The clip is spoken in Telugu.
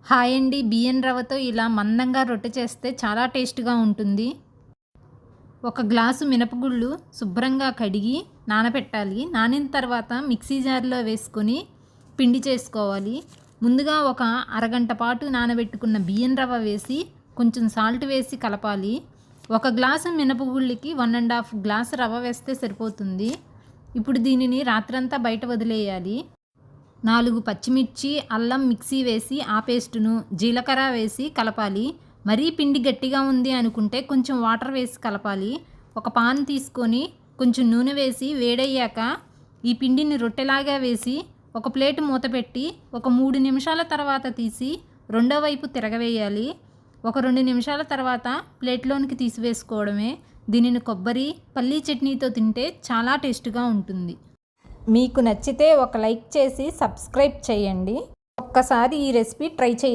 హాయ్ అండి. బియ్యం రవ్వతో ఇలా మందంగా రొట్టె చేస్తే చాలా టేస్ట్‌గా ఉంటుంది. ఒక గ్లాసు మినపగుళ్ళు శుభ్రంగా కడిగి నానబెట్టాలి. నానిన తర్వాత మిక్సీ జార్‌లో వేసుకొని పిండి చేసుకోవాలి. ముందుగా ఒక అరగంట పాటు నానబెట్టుకున్న బియ్యం రవ్వ వేసి కొంచెం సాల్ట్ వేసి కలపాలి. ఒక గ్లాసు మినపగుళ్ళకి 1½ గ్లాసు రవ్వ వేస్తే సరిపోతుంది. ఇప్పుడు దీనిని రాత్రంతా బయట వదిలేయాలి. 4 పచ్చిమిర్చి, అల్లం మిక్సీ వేసి ఆ పేస్టును, జీలకర్ర వేసి కలపాలి. మరీ పిండి గట్టిగా ఉంది అనుకుంటే కొంచెం వాటర్ వేసి కలపాలి. ఒక పాన్ తీసుకొని కొంచెం నూనె వేసి వేడయ్యాక ఈ పిండిని రొట్టెలాగా వేసి ఒక ప్లేట్ మూత పెట్టి ఒక 3 నిమిషాల తర్వాత తీసి రెండో వైపు తిరగవేయాలి. ఒక 2 నిమిషాల తర్వాత ప్లేట్లోనికి తీసివేసుకోవడమే. దీనిని కొబ్బరి, పల్లీ చట్నీతో తింటే చాలా టేస్ట్‌గా ఉంటుంది. మీకు నచ్చితే ఒక లైక్ చేసి సబ్స్క్రైబ్ చేయండి. ఒక్కసారి ఈ రెసిపీ ట్రై చేయండి.